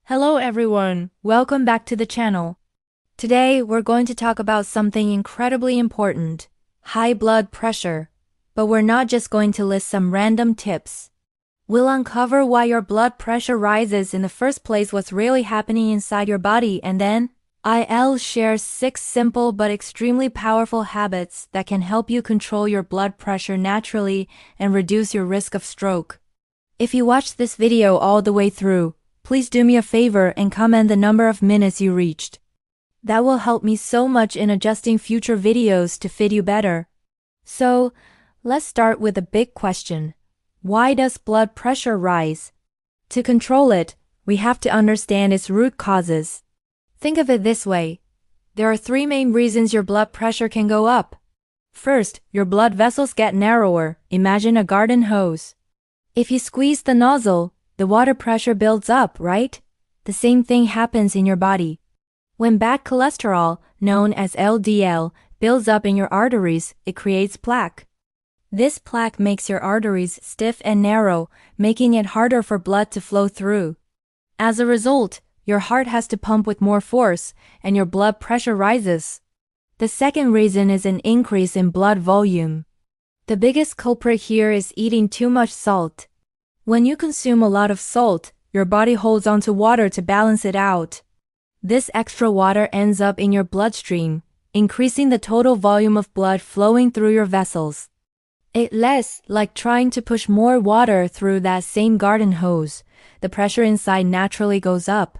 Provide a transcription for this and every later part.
Hello everyone, welcome back to the channel. Today we're going to talk about something incredibly important, high blood pressure. But we're not just going to list some random tips. We'll uncover why your blood pressure rises in the first place, what's really happening inside your body, and then I'll share 6 simple but extremely powerful habits that can help you control your blood pressure naturally and reduce your risk of stroke. If you watched this video all the way through, please do me a favor and comment the number of minutes you reached. That will help me so much in adjusting future videos to fit you better. So, let's start with a big question. Why does blood pressure rise? To control it, we have to understand its root causes. Think of it this way. There are 3 main reasons your blood pressure can go up. First, your blood vessels get narrower. Imagine a garden hose. If you squeeze the nozzle, the water pressure builds up, right? The same thing happens in your body. When bad cholesterol, known as LDL, builds up in your arteries, it creates plaque. This plaque makes your arteries stiff and narrow, making it harder for blood to flow through. As a result, your heart has to pump with more force, and your blood pressure rises. The second reason is an increase in blood volume. The biggest culprit here is eating too much salt. When you consume a lot of salt, your body holds onto water to balance it out. This extra water ends up in your bloodstream, increasing the total volume of blood flowing through your vessels. It's less like trying to push more water through that same garden hose. The pressure inside naturally goes up.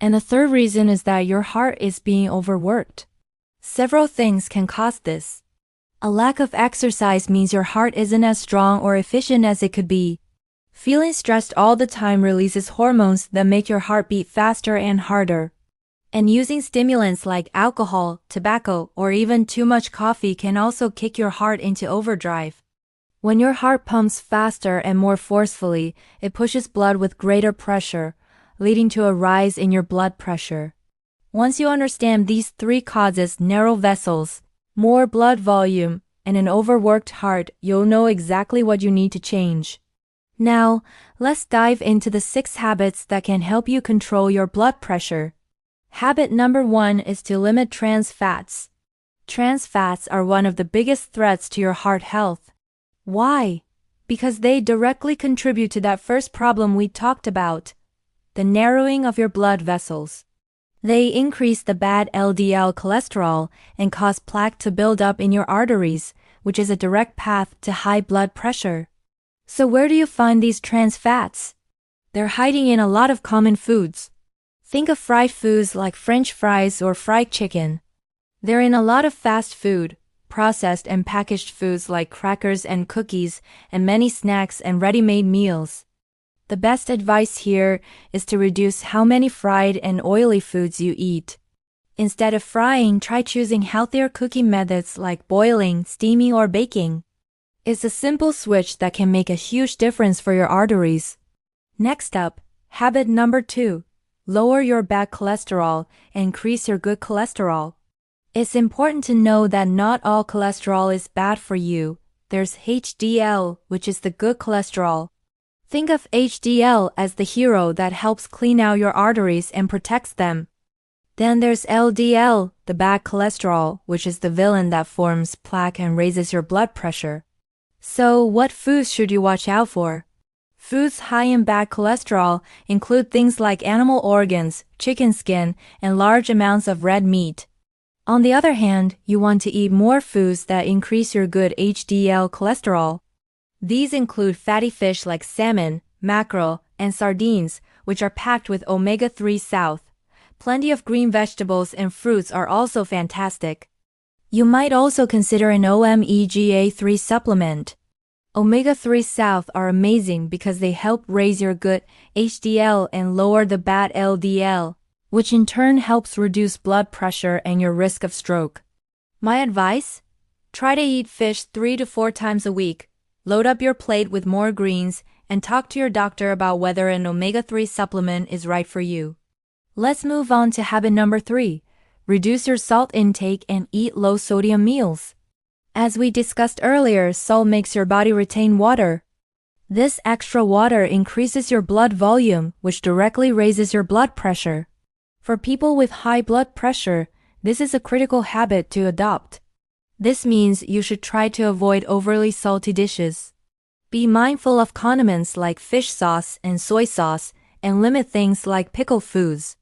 And the third reason is that your heart is being overworked. Several things can cause this. A lack of exercise means your heart isn't as strong or efficient as it could be. Feeling stressed all the time releases hormones that make your heart beat faster and harder. And using stimulants like alcohol, tobacco, or even too much coffee can also kick your heart into overdrive. When your heart pumps faster and more forcefully, it pushes blood with greater pressure, leading to a rise in your blood pressure. Once you understand these 3 causes, narrow vessels, more blood volume, and an overworked heart, you'll know exactly what you need to change. Now, let's dive into the 6 habits that can help you control your blood pressure. Habit number 1 is to limit trans fats. Trans fats are one of the biggest threats to your heart health. Why? Because they directly contribute to that first problem we talked about, the narrowing of your blood vessels. They increase the bad LDL cholesterol and cause plaque to build up in your arteries, which is a direct path to high blood pressure. So where do you find these trans fats? They're hiding in a lot of common foods. Think of fried foods like French fries or fried chicken. They're in a lot of fast food, processed and packaged foods like crackers and cookies, and many snacks and ready-made meals. The best advice here is to reduce how many fried and oily foods you eat. Instead of frying, try choosing healthier cooking methods like boiling, steaming, or baking. It's a simple switch that can make a huge difference for your arteries. Next up, habit number 2. Lower your bad cholesterol and increase your good cholesterol. It's important to know that not all cholesterol is bad for you. There's HDL, which is the good cholesterol. Think of HDL as the hero that helps clean out your arteries and protects them. Then there's LDL, the bad cholesterol, which is the villain that forms plaque and raises your blood pressure. So, what foods should you watch out for? Foods high in bad cholesterol include things like animal organs, chicken skin, and large amounts of red meat. On the other hand, you want to eat more foods that increase your good HDL cholesterol. These include fatty fish like salmon, mackerel, and sardines, which are packed with omega-3 south. Plenty of green vegetables and fruits are also fantastic. You might also consider an omega-3 supplement. Omega-3 south are amazing because they help raise your good HDL and lower the bad LDL, which in turn helps reduce blood pressure and your risk of stroke. My advice? Try to eat fish 3 to 4 times a week, load up your plate with more greens, and talk to your doctor about whether an omega-3 supplement is right for you. Let's move on to habit number 3. Reduce your salt intake and eat low-sodium meals. As we discussed earlier, salt makes your body retain water. This extra water increases your blood volume, which directly raises your blood pressure. For people with high blood pressure, this is a critical habit to adopt. This means you should try to avoid overly salty dishes. Be mindful of condiments like fish sauce and soy sauce, and limit things like pickled foods.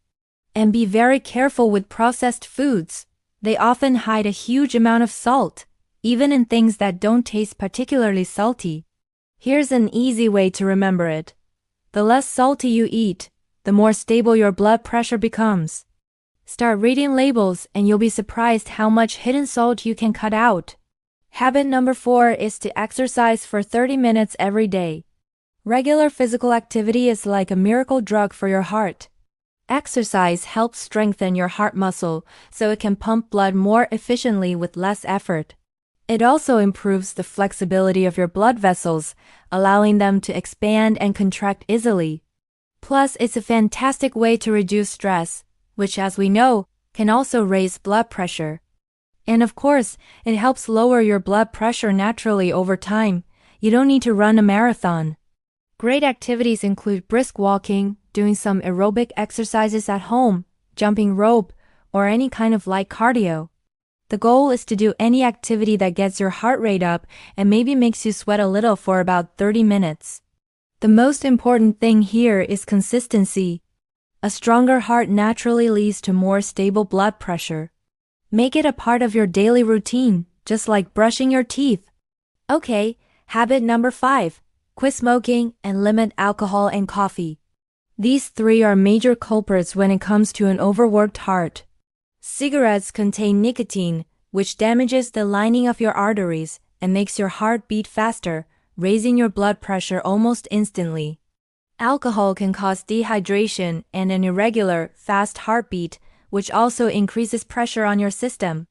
And be very careful with processed foods. They often hide a huge amount of salt, even in things that don't taste particularly salty. Here's an easy way to remember it. The less salty you eat, the more stable your blood pressure becomes. Start reading labels and you'll be surprised how much hidden salt you can cut out. Habit number 4 is to exercise for 30 minutes every day. Regular physical activity is like a miracle drug for your heart. Exercise helps strengthen your heart muscle so it can pump blood more efficiently with less effort. It also improves the flexibility of your blood vessels, allowing them to expand and contract easily. Plus, it's a fantastic way to reduce stress, which, as we know, can also raise blood pressure. And of course, it helps lower your blood pressure naturally over time. You don't need to run a marathon. Great activities include brisk walking, doing some aerobic exercises at home, jumping rope, or any kind of light cardio. The goal is to do any activity that gets your heart rate up and maybe makes you sweat a little for about 30 minutes. The most important thing here is consistency. A stronger heart naturally leads to more stable blood pressure. Make it a part of your daily routine, just like brushing your teeth. Okay, habit number 5. Quit smoking and limit alcohol and coffee. These 3 are major culprits when it comes to an overworked heart. Cigarettes contain nicotine, which damages the lining of your arteries and makes your heart beat faster, raising your blood pressure almost instantly. Alcohol can cause dehydration and an irregular, fast heartbeat, which also increases pressure on your system.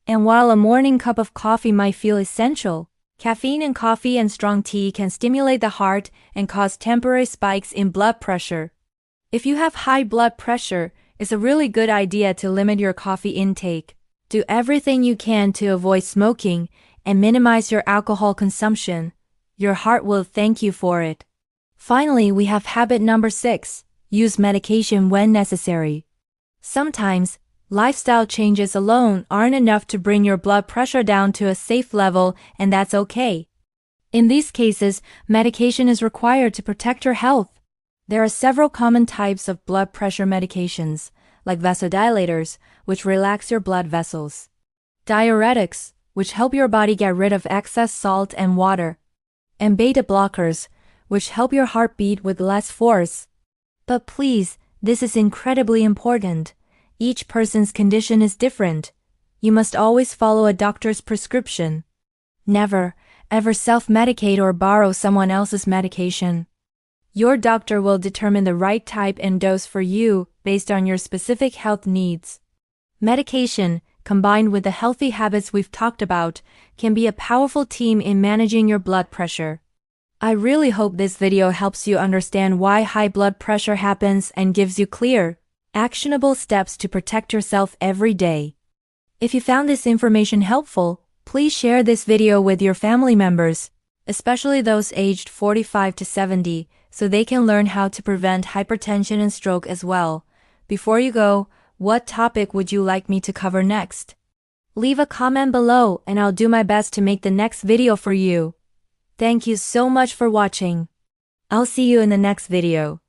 And while a morning cup of coffee might feel essential, caffeine in coffee and strong tea can stimulate the heart and cause temporary spikes in blood pressure. If you have high blood pressure, it's a really good idea to limit your coffee intake. Do everything you can to avoid smoking and minimize your alcohol consumption. Your heart will thank you for it. Finally, we have habit number 6. Use medication when necessary. Sometimes, lifestyle changes alone aren't enough to bring your blood pressure down to a safe level, and that's okay. In these cases, medication is required to protect your health. There are several common types of blood pressure medications, like vasodilators, which relax your blood vessels, diuretics, which help your body get rid of excess salt and water, and beta blockers, which help your heart beat with less force. But please, this is incredibly important. Each person's condition is different. You must always follow a doctor's prescription. Never, ever self-medicate or borrow someone else's medication. Your doctor will determine the right type and dose for you based on your specific health needs. Medication, combined with the healthy habits we've talked about, can be a powerful team in managing your blood pressure. I really hope this video helps you understand why high blood pressure happens and gives you clear, actionable steps to protect yourself every day. If you found this information helpful, please share this video with your family members, especially those aged 45 to 70, so they can learn how to prevent hypertension and stroke as well. Before you go, what topic would you like me to cover next? Leave a comment below and I'll do my best to make the next video for you. Thank you so much for watching. I'll see you in the next video.